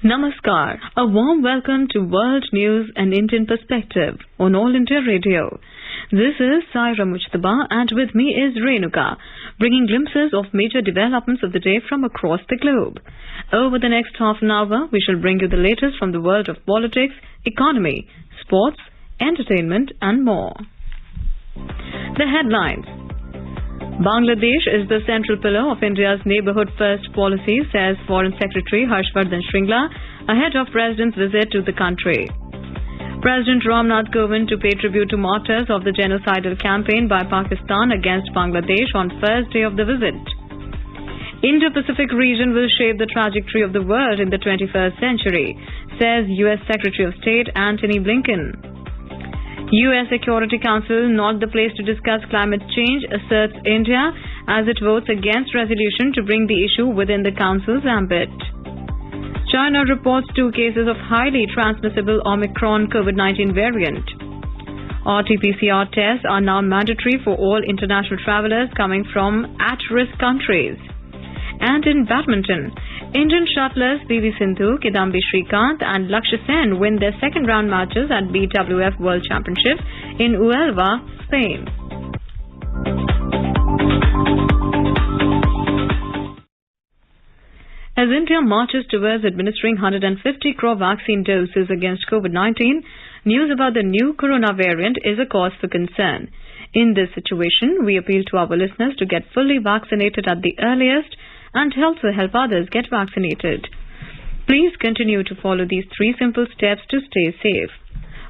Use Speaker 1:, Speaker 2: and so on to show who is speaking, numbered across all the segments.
Speaker 1: Namaskar. A warm welcome to World News and Indian Perspective on All India Radio. This is Tiramurti and with me is Renuka, bringing glimpses of major developments of the day from across the globe. Over the next half an hour, we shall bring you the latest from the world of politics, economy, sports, entertainment and more. The headlines. Bangladesh is the central pillar of India's neighbourhood first policy, says Foreign Secretary Harshvardhan Shringla ahead of President's visit to the country. President Ramnath Kovind to pay tribute to martyrs of the genocidal campaign by Pakistan against Bangladesh on first day of the visit. Indo-Pacific region will shape the trajectory of the world in the 21st century, says U.S. Secretary of State Antony Blinken. U.S. Security Council not the place to discuss climate change, asserts India as it votes against resolution to bring the issue within the Council's ambit. China reports 2 cases of highly transmissible Omicron COVID-19 variant. RT-PCR tests are now mandatory for all international travellers coming from at-risk countries. And in badminton, Indian Shuttlers Sindhu, Kidambi, Srikanth and Lakshya win their second round matches at BWF World Championships in Velva, Spain. As India marches towards administering 150 crore vaccine doses against COVID-19, news about the new corona variant is a cause for concern. In this situation, we appeal to our listeners to get fully vaccinated at the earliest and also help others get vaccinated. Please continue to follow these 3 simple steps to stay safe.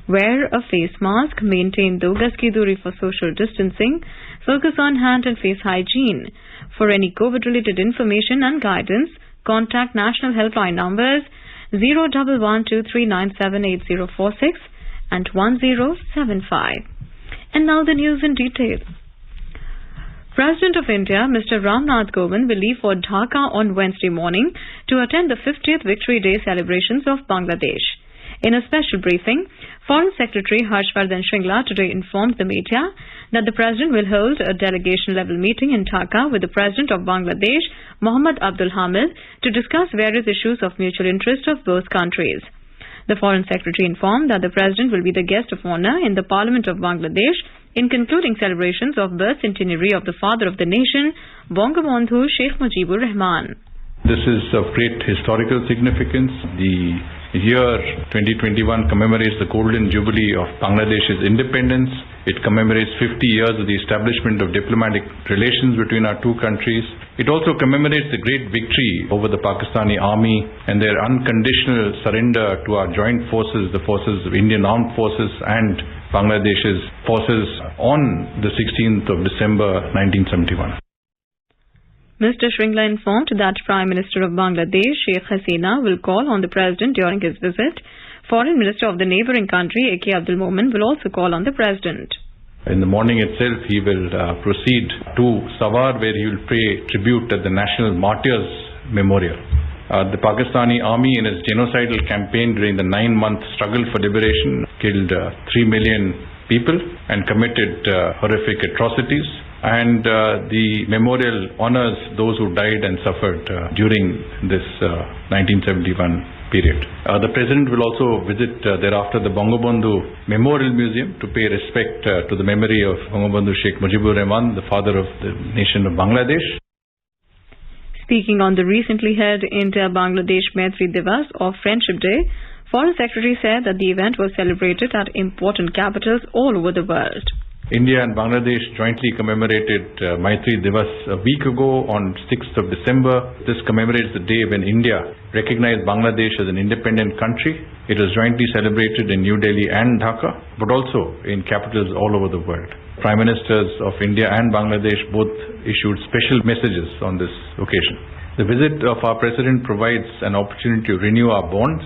Speaker 1: Wear a face mask, maintain 2 gaz ki duri for social distancing, focus on hand and face hygiene. For any COVID-related information and guidance, contact national helpline numbers 01123978046 and 1075. And now the news in detail. President of India, Mr. Ramnath Kovind, will leave for Dhaka on Wednesday morning to attend the 50th Victory Day celebrations of Bangladesh. In a special briefing, Foreign Secretary Harshvardhan Shringla today informed the media that the President will hold a delegation-level meeting in Dhaka with the President of Bangladesh, Mohammad Abdul Hamid, to discuss various issues of mutual interest of both countries. The Foreign Secretary informed that the President will be the guest of honour in the Parliament of Bangladesh in concluding celebrations of birth centenary of the father of the nation, Bangabandhu Sheikh Mujibur Rahman.
Speaker 2: This is of great historical significance. The year 2021 commemorates the golden jubilee of Bangladesh's independence. It commemorates 50 years of the establishment of diplomatic relations between our 2 countries. It also commemorates the great victory over the Pakistani army and their unconditional surrender to our joint forces, the forces of Indian Armed Forces and Bangladesh's forces on the 16th of December 1971.
Speaker 1: Mr. Shringla informed that Prime Minister of Bangladesh, Sheikh Hasina, will call on the President during his visit. Foreign Minister of the neighbouring country, A.K. Abdul Momen, will also call on the President.
Speaker 2: In the morning itself, he will proceed to Sawar, where he will pay tribute at the National Martyrs Memorial. The Pakistani army, in its genocidal campaign during the 9-month struggle for liberation, killed 3 million people and committed horrific atrocities. And the memorial honours those who died and suffered during this 1971 period. The President will also visit thereafter the Bangabandhu Memorial Museum to pay respect to the memory of Bangabandhu Sheikh Mujibur Rahman, the father of the nation of Bangladesh.
Speaker 1: Speaking on the recently held India-Bangladesh Maitri Divas or Friendship Day, Foreign Secretary said that the event was celebrated at important capitals all over the world.
Speaker 2: India and Bangladesh jointly commemorated Maitri Divas a week ago on 6th of December. This commemorates the day when India recognized Bangladesh as an independent country. It was jointly celebrated in New Delhi and Dhaka, but also in capitals all over the world. Prime Ministers of India and Bangladesh both issued special messages on this occasion. The visit of our President provides an opportunity to renew our bonds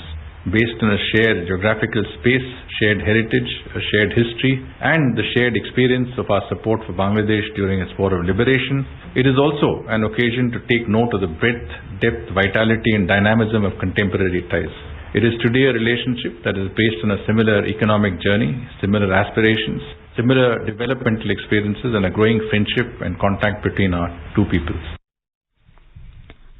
Speaker 2: based on a shared geographical space, shared heritage, a shared history, and the shared experience of our support for Bangladesh during its war of liberation. It is also an occasion to take note of the breadth, depth, vitality, and dynamism of contemporary ties. It is today a relationship that is based on a similar economic journey, similar aspirations, similar developmental experiences, and a growing friendship and contact between our 2 peoples.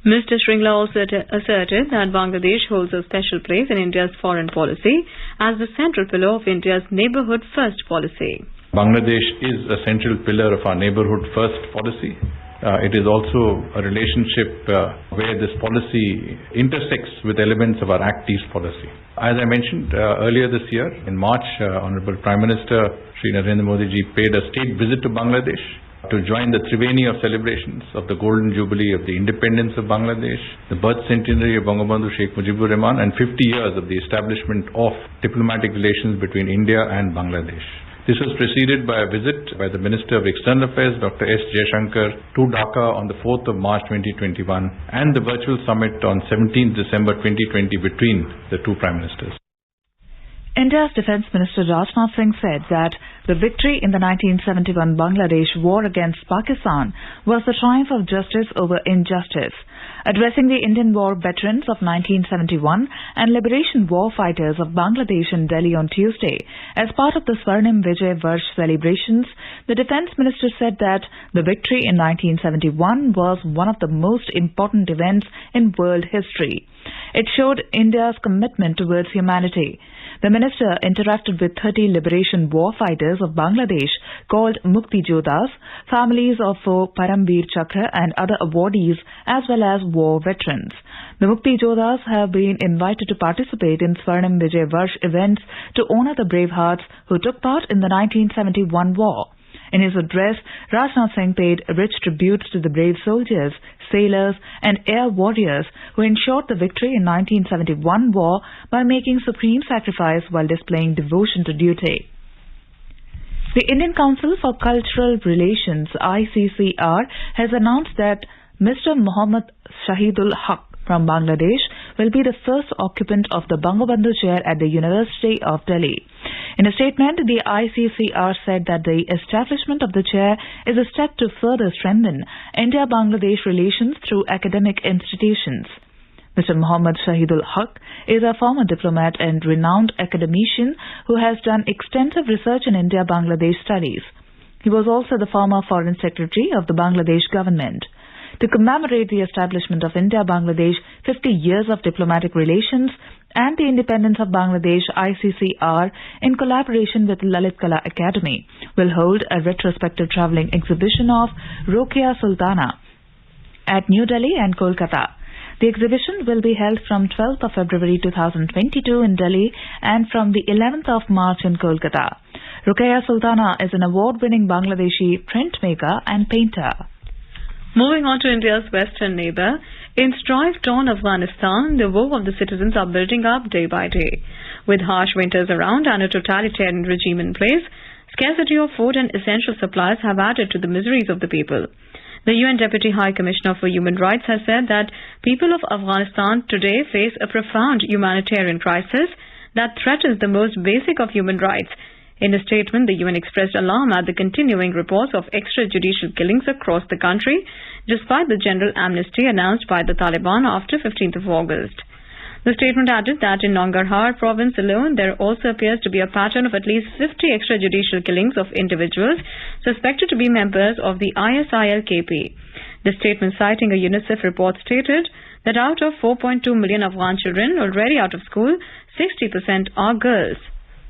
Speaker 1: Mr. Shringla also asserted that Bangladesh holds a special place in India's foreign policy as the central pillar of India's neighbourhood first policy.
Speaker 2: Bangladesh is a central pillar of our neighbourhood first policy. It is also a relationship where this policy intersects with elements of our Act East policy. As I mentioned earlier this year, in March, Honourable Prime Minister Shri Narendra Modi ji paid a state visit to Bangladesh to join the Triveni of celebrations of the Golden Jubilee of the independence of Bangladesh, the birth centenary of Bangabandhu Sheikh Mujibur Rahman, and 50 years of the establishment of diplomatic relations between India and Bangladesh. This was preceded by a visit by the Minister of External Affairs, Dr. S. Jaishankar, to Dhaka on the 4th of March 2021 and the virtual summit on 17th December 2020 between the two Prime Ministers.
Speaker 3: India's Defence Minister Rajnath Singh said that the victory in the 1971 Bangladesh war against Pakistan was the triumph of justice over injustice. Addressing the Indian war veterans of 1971 and liberation war fighters of Bangladesh in Delhi on Tuesday, as part of the Swarnim Vijay Varsh celebrations, the Defence Minister said that the victory in 1971 was one of the most important events in world history. It showed India's commitment towards humanity. The minister interacted with 30 liberation war fighters of Bangladesh called Mukti Jodhas, families of Paramveer Chakra and other awardees, as well as war veterans. The Mukti Jodhas have been invited to participate in Swarnim Vijay Varsh events to honour the brave hearts who took part in the 1971 war. In his address, Rajnath Singh paid rich tributes to the brave soldiers, sailors and air warriors who ensured the victory in 1971 war by making supreme sacrifice while displaying devotion to duty. The Indian Council for Cultural Relations, ICCR, has announced that Mr. Mohammad Shahidul Haq from Bangladesh will be the first occupant of the Bangabandhu chair at the University of Delhi. In a statement, the ICCR said that the establishment of the chair is a step to further strengthen India-Bangladesh relations through academic institutions. Mr. Mohammad Shahidul Haq is a former diplomat and renowned academician who has done extensive research in India-Bangladesh studies. He was also the former Foreign Secretary of the Bangladesh government. To commemorate the establishment of India-Bangladesh 50 years of diplomatic relations and the independence of Bangladesh, ICCR, in collaboration with Lalit Kala Academy, will hold a retrospective travelling exhibition of Rokeya Sultana at New Delhi and Kolkata. The exhibition will be held from 12th of February 2022 in Delhi and from the 11th of March in Kolkata. Rokeya Sultana is an award-winning Bangladeshi printmaker and painter.
Speaker 1: Moving on to India's western neighbour, in strife-torn Afghanistan, the woe of the citizens are building up day by day. With harsh winters around and a totalitarian regime in place, scarcity of food and essential supplies have added to the miseries of the people. The UN Deputy High Commissioner for Human Rights has said that people of Afghanistan today face a profound humanitarian crisis that threatens the most basic of human rights. In a statement, the UN expressed alarm at the continuing reports of extrajudicial killings across the country, despite the general amnesty announced by the Taliban after 15th of August. The statement added that in Nangarhar province alone, there also appears to be a pattern of at least 50 extrajudicial killings of individuals suspected to be members of the ISIL-KP. The statement, citing a UNICEF report, stated that out of 4.2 million Afghan children already out of school, 60% are girls.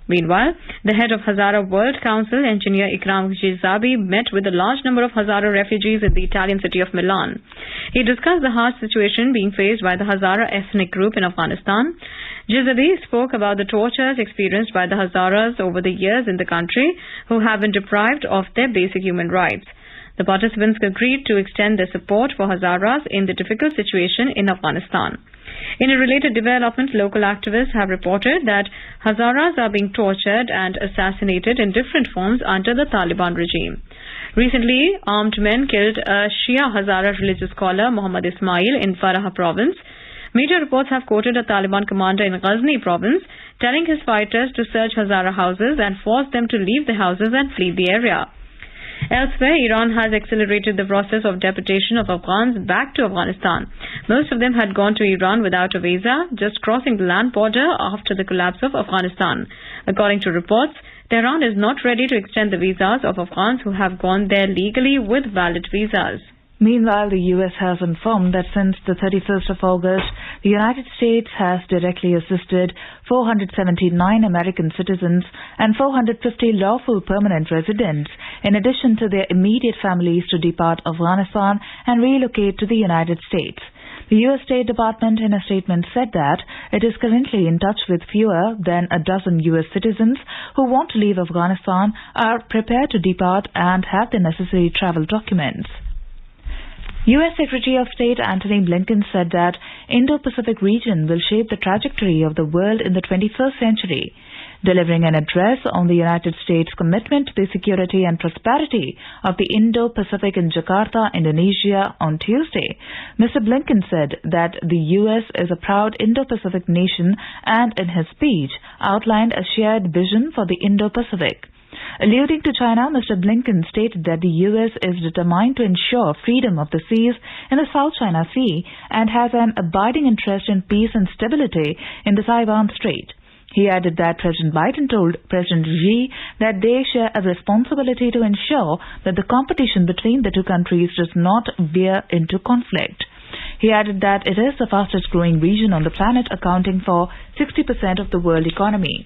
Speaker 1: Meanwhile, the head of Hazara World Council, engineer Ikram Jizabi, met with a large number of Hazara refugees in the Italian city of Milan. He discussed the harsh situation being faced by the Hazara ethnic group in Afghanistan. Jizabi spoke about the tortures experienced by the Hazaras over the years in the country, who have been deprived of their basic human rights. The participants agreed to extend their support for Hazaras in the difficult situation in Afghanistan. In a related development, local activists have reported that Hazaras are being tortured and assassinated in different forms under the Taliban regime. Recently, armed men killed a Shia Hazara religious scholar, Muhammad Ismail, in Farah province. Media reports have quoted a Taliban commander in Ghazni province telling his fighters to search Hazara houses and force them to leave the houses and flee the area. Elsewhere, Iran has accelerated the process of deportation of Afghans back to Afghanistan. Most of them had gone to Iran without a visa, just crossing the land border after the collapse of Afghanistan. According to reports, Tehran is not ready to extend the visas of Afghans who have gone there legally with valid visas.
Speaker 3: Meanwhile, the U.S. has informed that since the 31st of August, the United States has directly assisted 479 American citizens and 450 lawful permanent residents, in addition to their immediate families, to depart Afghanistan and relocate to the United States. The U.S. State Department in a statement said that it is currently in touch with fewer than a dozen U.S. citizens who want to leave Afghanistan, are prepared to depart and have the necessary travel documents. U.S. Secretary of State Antony Blinken said that Indo-Pacific region will shape the trajectory of the world in the 21st century. Delivering an address on the United States' commitment to the security and prosperity of the Indo-Pacific in Jakarta, Indonesia on Tuesday, Mr. Blinken said that the U.S. is a proud Indo-Pacific nation and in his speech outlined a shared vision for the Indo-Pacific. Alluding to China, Mr. Blinken stated that the U.S. is determined to ensure freedom of the seas in the South China Sea and has an abiding interest in peace and stability in the Taiwan Strait. He added that President Biden told President Xi that they share a responsibility to ensure that the competition between the two countries does not veer into conflict. He added that it is the fastest growing region on the planet, accounting for 60% of the world economy.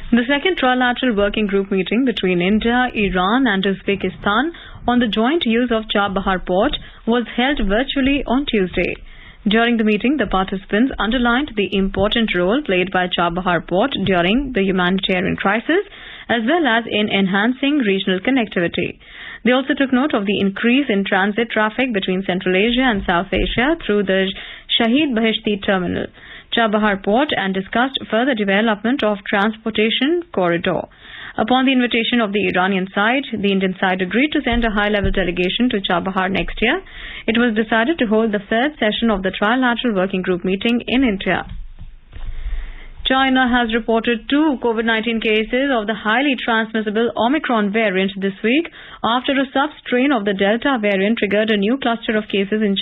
Speaker 1: The second Trilateral Working Group meeting between India, Iran and Uzbekistan on the joint use of Char Bahar port was held virtually on Tuesday. During the meeting, the participants underlined the important role played by Char Bahar port during the humanitarian crisis, as well as in enhancing regional connectivity. They also took note of the increase in transit traffic between Central Asia and South Asia through the Shahid Bahishti terminal, Char Bahar port, and discussed further development of transportation corridor. Upon the invitation of the Iranian side, the Indian side agreed to send a high-level delegation to Char Bahar next year. It was decided to hold the third session of the Trilateral Working Group meeting in India. China has reported 2 COVID-19 cases of the highly transmissible Omicron variant this week after a sub-strain of the Delta variant triggered a new cluster of cases in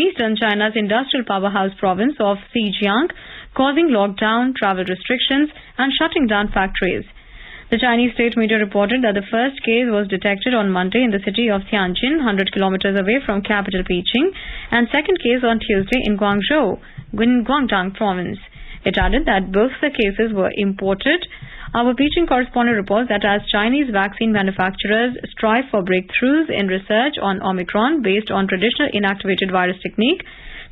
Speaker 1: eastern China's industrial powerhouse province of Xinjiang, causing lockdown, travel restrictions and shutting down factories. The Chinese state media reported that the first case was detected on Monday in the city of Tianjin, 100 kilometers away from capital Beijing, and second case on Tuesday in Guangzhou, Guangdong province. It added that both the cases were imported. Our Beijing correspondent reports that as Chinese vaccine manufacturers strive for breakthroughs in research on Omicron based on traditional inactivated virus technique,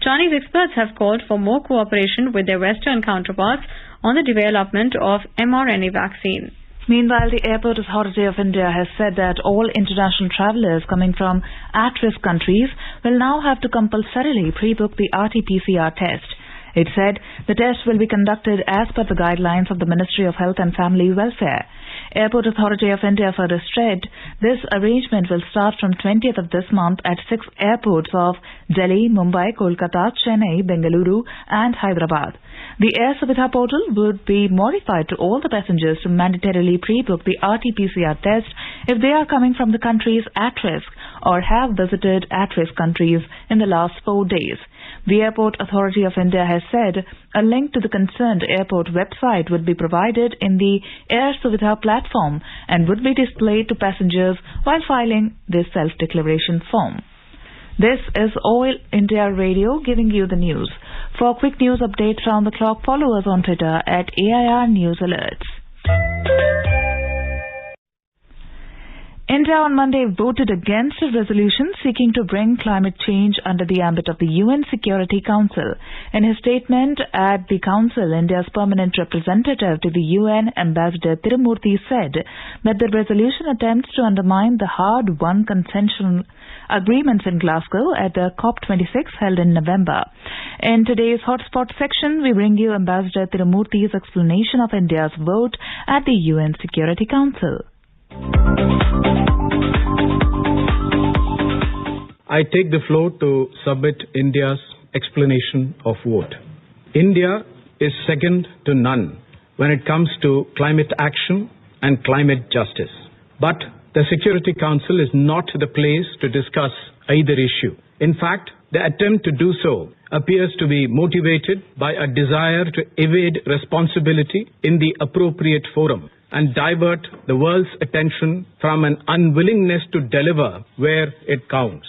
Speaker 1: Chinese experts have called for more cooperation with their Western counterparts on the development of mRNA vaccine.
Speaker 3: Meanwhile, the Airport Authority of India has said that all international travellers coming from at-risk countries will now have to compulsorily pre-book the RT-PCR test. It said the test will be conducted as per the guidelines of the Ministry of Health and Family Welfare. Airport Authority of India further said this arrangement will start from 20th of this month at 6 airports of Delhi, Mumbai, Kolkata, Chennai, Bengaluru and Hyderabad. The Air Suvidha portal would be modified to all the passengers to mandatorily pre-book the RT-PCR test if they are coming from the countries at risk or have visited at-risk countries in the last 4 days. The Airport Authority of India has said a link to the concerned airport website would be provided in the Air Suvidha platform and would be displayed to passengers while filing this self-declaration form. This is All India Radio giving you the news. For quick news updates round the clock, follow us on Twitter at AIR News Alerts. India on Monday voted against a resolution seeking to bring climate change under the ambit of the UN Security Council. In his statement at the Council, India's permanent representative to the UN, Ambassador Tiramurti, said that the resolution attempts to undermine the hard-won consensual agreements in Glasgow at the COP26 held in November. In today's Hotspot section, we bring you Ambassador Tiramurti's explanation of India's vote at the UN Security Council.
Speaker 4: I take the floor to submit India's explanation of vote. India is second to none when it comes to climate action and climate justice. But the Security Council is not the place to discuss either issue. In fact, the attempt to do so appears to be motivated by a desire to evade responsibility in the appropriate forum. and divert the world's attention from an unwillingness to deliver where it counts.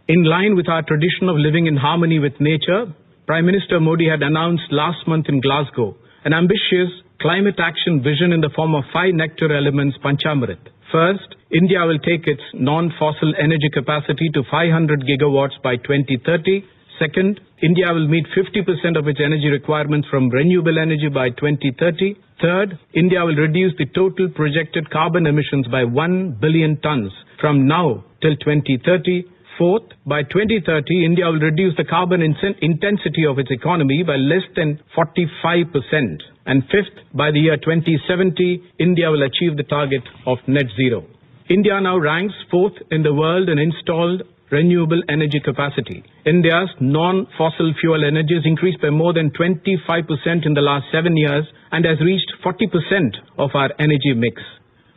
Speaker 4: In line with our tradition of living in harmony with nature, Prime Minister Modi had announced last month in Glasgow an ambitious climate action vision in the form of 5 nectar elements Panchamrit. First, India will take its non-fossil energy capacity to 500 gigawatts by 2030. Second, India will meet 50% of its energy requirements from renewable energy by 2030. Third, India will reduce the total projected carbon emissions by 1 billion tons from now till 2030. Fourth, by 2030, India will reduce the carbon intensity of its economy by less than 45%. And fifth, by the year 2070, India will achieve the target of net zero. India now ranks 4th in the world in installed renewable energy capacity. India's non-fossil fuel energy has increased by more than 25% in the last 7 years and has reached 40% of our energy mix.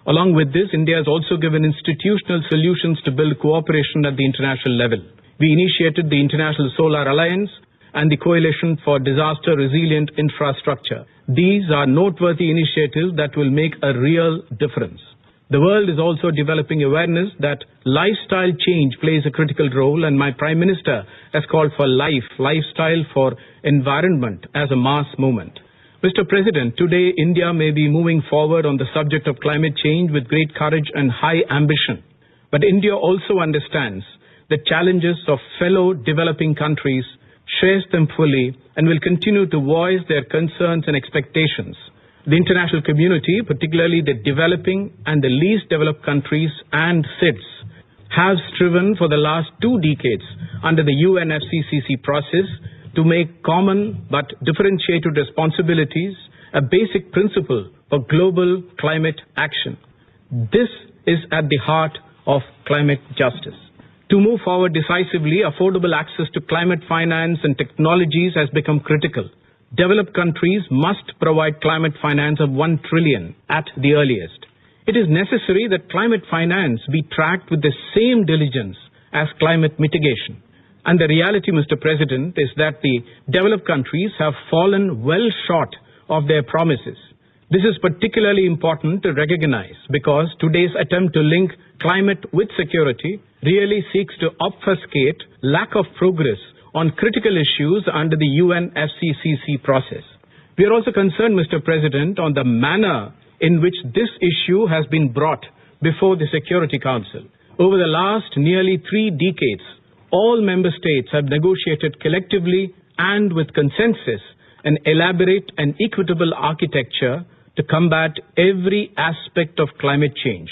Speaker 4: Along with this, India has also given institutional solutions to build cooperation at the international level. We initiated the International Solar Alliance and the Coalition for Disaster Resilient Infrastructure. These are noteworthy initiatives that will make a real difference. The world is also developing awareness that lifestyle change plays a critical role, and my Prime Minister has called for lifestyle for environment as a mass movement. Mr. President, today India may be moving forward on the subject of climate change with great courage and high ambition. But India also understands the challenges of fellow developing countries, shares them fully, and will continue to voice their concerns and expectations. The international community, particularly the developing and the least developed countries and SIDS, have striven for the last 2 decades under the UNFCCC process to make common but differentiated responsibilities a basic principle for global climate action. This is at the heart of climate justice. To move forward decisively, affordable access to climate finance and technologies has become critical. Developed countries must provide climate finance of 1 trillion at the earliest. It is necessary that climate finance be tracked with the same diligence as climate mitigation. And the reality, Mr. President, is that the developed countries have fallen well short of their promises. This is particularly important to recognize because today's attempt to link climate with security really seeks to obfuscate lack of progress on critical issues under the UNFCCC process. We are also concerned, Mr. President, on the manner in which this issue has been brought before the Security Council. Over the last nearly 3 decades, all member states have negotiated collectively and with consensus an elaborate and equitable architecture to combat every aspect of climate change.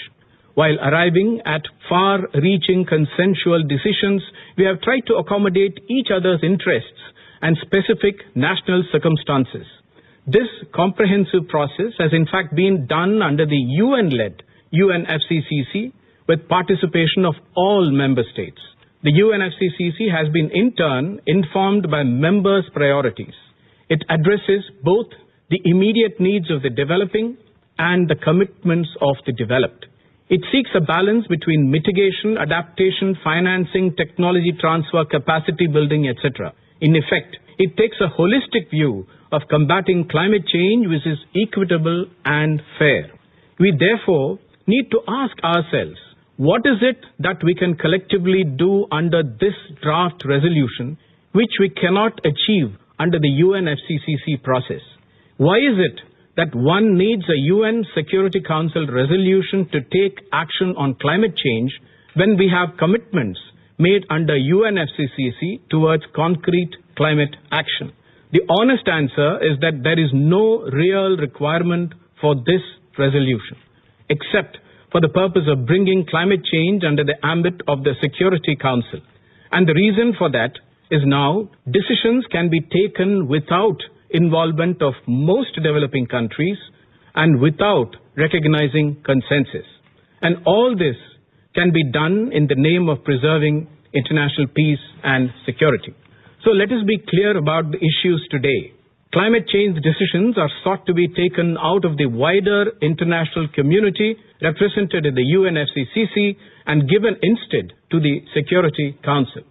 Speaker 4: While arriving at far-reaching consensual decisions, we have tried to accommodate each other's interests and specific national circumstances. This comprehensive process has in fact been done under the UN-led UNFCCC with participation of all member states. The UNFCCC has been in turn informed by members' priorities. It addresses both the immediate needs of the developing and the commitments of the developed. It seeks a balance between mitigation, adaptation, financing, technology transfer, capacity building, etc. In effect, it takes a holistic view of combating climate change which is equitable and fair. We therefore need to ask ourselves, what is it that we can collectively do under this draft resolution which we cannot achieve under the UNFCCC process? Why is it that one needs a UN Security Council resolution to take action on climate change when we have commitments made under UNFCCC towards concrete climate action? The honest answer is that there is no real requirement for this resolution, except for the purpose of bringing climate change under the ambit of the Security Council. And the reason for that is now decisions can be taken without involvement of most developing countries and without recognizing consensus. And all this can be done in the name of preserving international peace and security. So let us be clear about the issues today. Climate change decisions are sought to be taken out of the wider international community represented in the UNFCCC and given instead to the Security Council.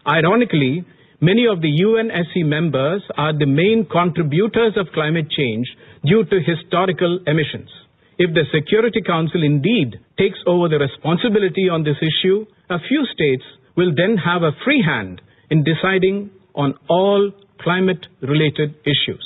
Speaker 4: Ironically, many of the UNSC members are the main contributors of climate change due to historical emissions. if the Security Council indeed takes over the responsibility on this issue, a few states will then have a free hand in deciding on all climate-related issues.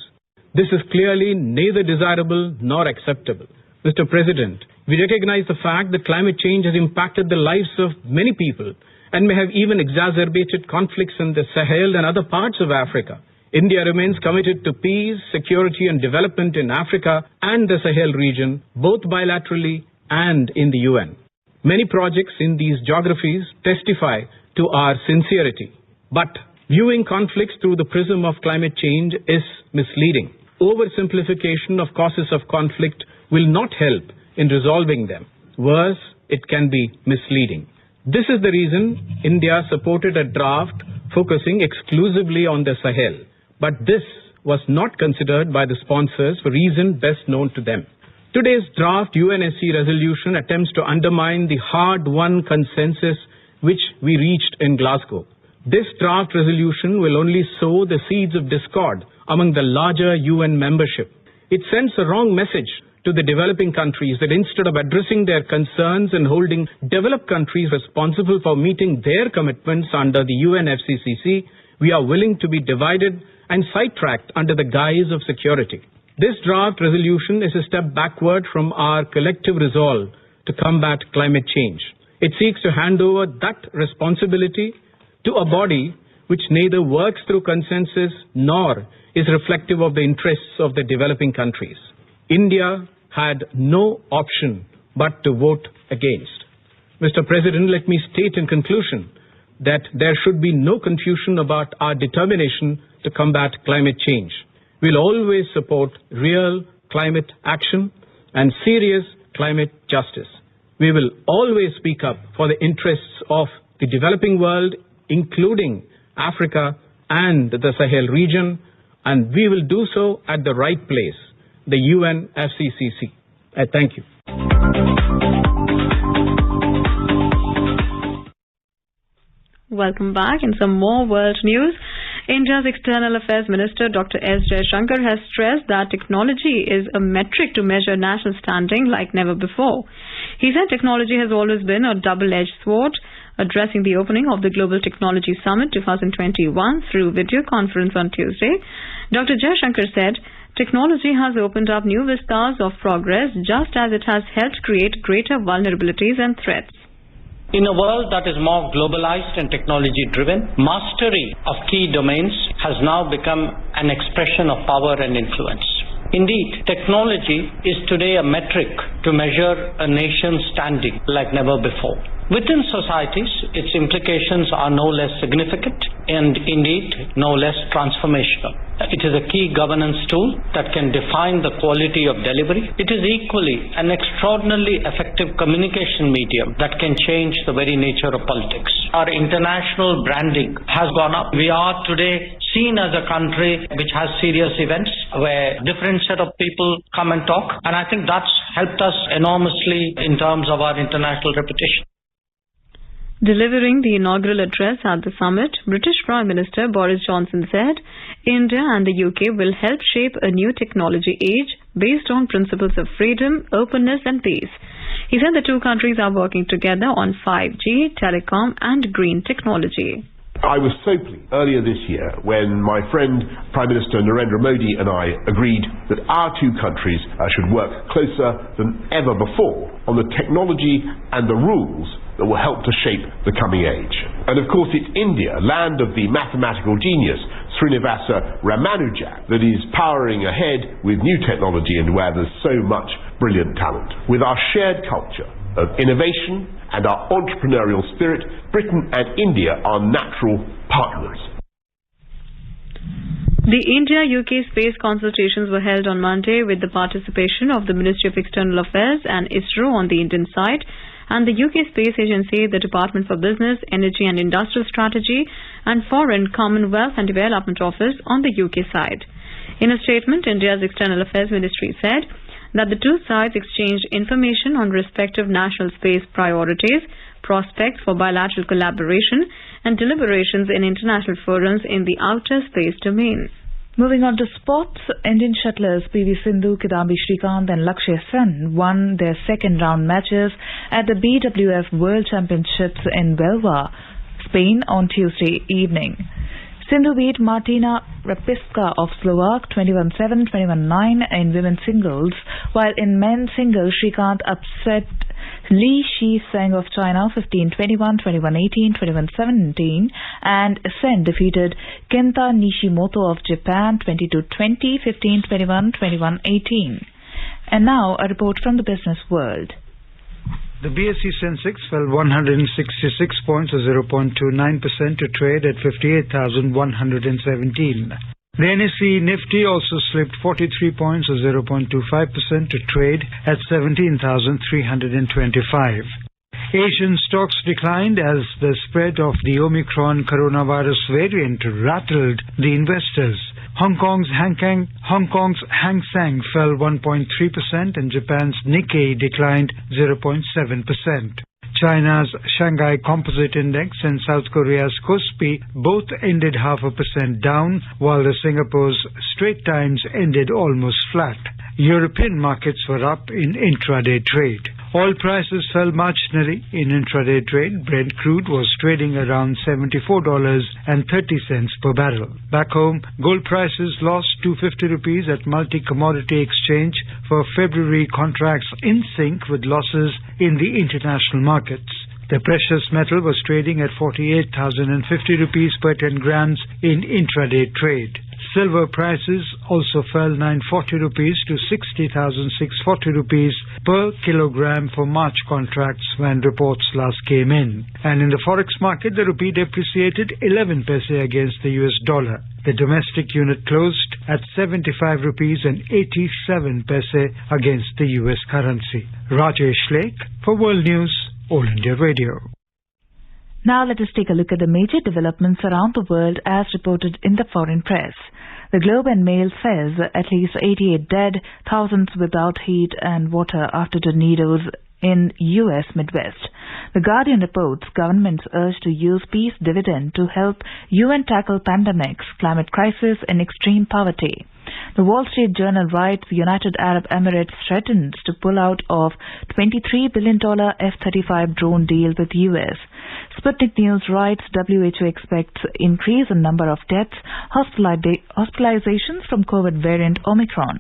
Speaker 4: This is clearly neither desirable nor acceptable. Mr. President, we recognize the fact that climate change has impacted the lives of many people and may have even exacerbated conflicts in the Sahel and other parts of Africa. India remains committed to peace, security and development in Africa and the Sahel region, both bilaterally and in the UN. Many projects in these geographies testify to our sincerity. But viewing conflicts through the prism of climate change is misleading. Oversimplification of causes of conflict will not help in resolving them. Worse, it can be misleading. This is the reason India supported a draft focusing exclusively on the Sahel. But this was not considered by the sponsors for reasons best known to them. Today's draft UNSC resolution attempts to undermine the hard-won consensus which we reached in Glasgow. This draft resolution will only sow the seeds of discord among the larger UN membership. It sends a wrong message to the developing countries that instead of addressing their concerns and holding developed countries responsible for meeting their commitments under the UNFCCC, we are willing to be divided and sidetracked under the guise of security. This draft resolution is a step backward from our collective resolve to combat climate change. It seeks to hand over that responsibility to a body which neither works through consensus nor is reflective of the interests of the developing countries. India had no option but to vote against. Mr. President, let me state in conclusion that there should be no confusion about our determination to combat climate change. We'll always support real climate action and serious climate justice. We will always speak up for the interests of the developing world, including Africa and the Sahel region, and we will do so at the right place, the UNFCCC. I thank you.
Speaker 1: Welcome back. In some more world news, India's External Affairs Minister Dr. S. Jaishankar has stressed that technology is a metric to measure national standing like never before. He said technology has always been a double-edged sword. Addressing the opening of the Global Technology Summit 2021 through video conference on Tuesday, Dr. Jaishankar said, technology has opened up new vistas of progress just as it has helped create greater vulnerabilities and threats.
Speaker 5: In a world that is more globalized and technology-driven, mastery of key domains has now become an expression of power and influence. Indeed, technology is today a metric to measure a nation's standing like never before. Within societies, its implications are no less significant and indeed no less transformational. It is a key governance tool that can define the quality of delivery. It is equally an extraordinarily effective communication medium that can change the very nature of politics. Our international branding has gone up. We are today seen as a country which has serious events where different set of people come and talk, and I think that's helped us enormously in terms of our international reputation.
Speaker 1: Delivering the inaugural address at the summit, British Prime Minister Boris Johnson said, India and the UK will help shape a new technology age based on principles of freedom, openness and peace. He said the two countries are working together on 5G, telecom and green technology.
Speaker 6: I was so pleased earlier this year when my friend Prime Minister Narendra Modi and I agreed that our two countries should work closer than ever before on the technology and the rules that will help to shape the coming age. And of course it's India, land of the mathematical genius Srinivasa Ramanujan, that is powering ahead with new technology and where there's so much brilliant talent. With our shared culture of innovation and our entrepreneurial spirit, Britain and India are natural partners.
Speaker 1: The India-UK space consultations were held on Monday with the participation of the Ministry of External Affairs and ISRO on the Indian side, and the UK Space Agency, the Department for Business, Energy and Industrial Strategy and Foreign, Commonwealth and Development Office on the UK side. In a statement, India's External Affairs Ministry said that the two sides exchanged information on respective national space priorities, prospects for bilateral collaboration and deliberations in international forums in the outer space domain.
Speaker 3: Moving on to sports, Indian shuttlers Sindhu, Kidambi, Srikanth and Lakshya won their second round matches at the BWF World Championships in Velva, Spain on Tuesday evening. Sindhu beat Martina Rapiska of Slovak 21-7, 21-9 in women's singles, while in men's singles Srikanth upset Li Shi-seng of China 15-21, 21-18, 21-17 and Sen defeated Kenta Nishimoto of Japan 20-20, 15-21, 21-18. And now a report from the business world.
Speaker 7: The BSE Sensex fell 166 points or 0.29% to trade at 58,117. The NSE Nifty also slipped 43 points or 0.25% to trade at 17,325. Asian stocks declined as the spread of the Omicron coronavirus variant rattled the investors. Hong Kong's Hang Seng fell 1.3% and Japan's Nikkei declined 0.7%. China's Shanghai Composite Index and South Korea's Kospi both ended 0.5% down, while the Singapore's Straits Times ended almost flat. European markets were up in intraday trade. Oil prices fell marginally in intraday trade. Brent crude was trading around $74.30 per barrel. Back home, gold prices lost 250 rupees at multi-commodity exchange for February contracts in sync with losses in the international markets. The precious metal was trading at 48,050 rupees per 10 grams in intraday trade. Silver prices also fell 940 rupees to 60,640 rupees per kilogram for March contracts when reports last came in. And in the forex market, the rupee depreciated 11 paise against the US dollar. The domestic unit closed at 75 rupees and 87 paise against the US currency. Rajesh Lake for World News, All India Radio.
Speaker 3: Now let us take a look at the major developments around the world as reported in the foreign press. The Globe and Mail says at least 88 dead, thousands without heat and water after tornadoes in U.S. Midwest. The Guardian reports governments urge to use peace dividend to help UN tackle pandemics, climate crisis and extreme poverty. The Wall Street Journal writes United Arab Emirates threatens to pull out of $23 billion F-35 drone deal with U.S. Sputnik News writes WHO expects increase in number of deaths, hospitalizations from COVID variant Omicron.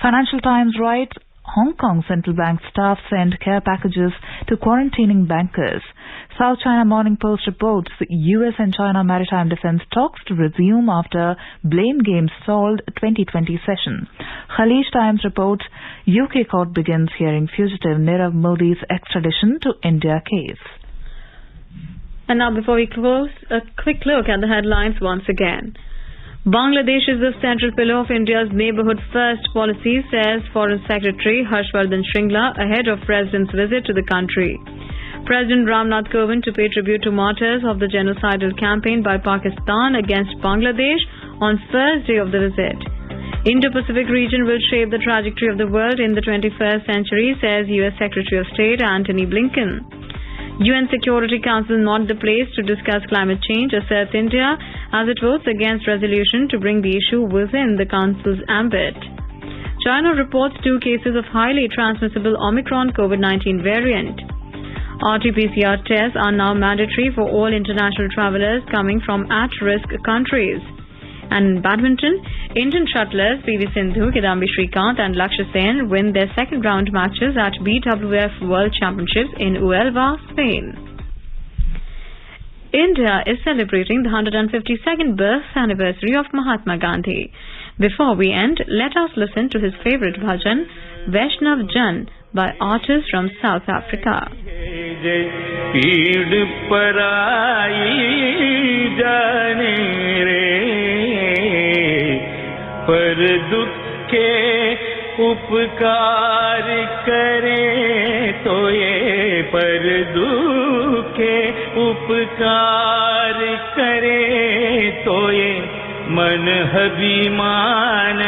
Speaker 3: Financial Times writes Hong Kong Central Bank staff send care packages to quarantining bankers. South China Morning Post reports the US and China maritime defense talks to resume after blame game stalled 2020 session. Khaleej Times reports UK court begins hearing fugitive Nirav Modi's extradition to India case.
Speaker 1: And now before we close, a quick look at the headlines once again. Bangladesh is the central pillar of India's neighbourhood first policy, says Foreign Secretary Harshvardhan Shringla ahead of President's visit to the country. President Ramnath Kovind to pay tribute to martyrs of the genocidal campaign by Pakistan against Bangladesh on first day of the visit. Indo-Pacific region will shape the trajectory of the world in the 21st century, says U.S. Secretary of State Antony Blinken. UN Security Council not the place to discuss climate change, asserts India as it votes against resolution to bring the issue within the Council's ambit. China reports 2 cases of highly transmissible Omicron COVID-19 variant. RT-PCR tests are now mandatory for all international travellers coming from at-risk countries. And in badminton, Indian shuttlers Sindhu, Kidambi, Srikanth and Lakshya win their second round matches at BWF World Championships in Velva, Spain. India is celebrating the 152nd birth anniversary of Mahatma Gandhi. Before we end, let us listen to his favourite bhajan, Vaishnav Jan, by artists from South Africa.
Speaker 8: पर दुख के उपकार करे तो ये पर दुख के उपकार करे तो ये मन अभिमान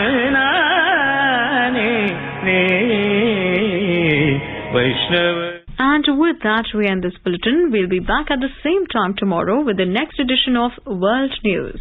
Speaker 8: ने वैष्णव.
Speaker 1: And with that we end this bulletin. We'll be back at the same time tomorrow with the next edition of World News.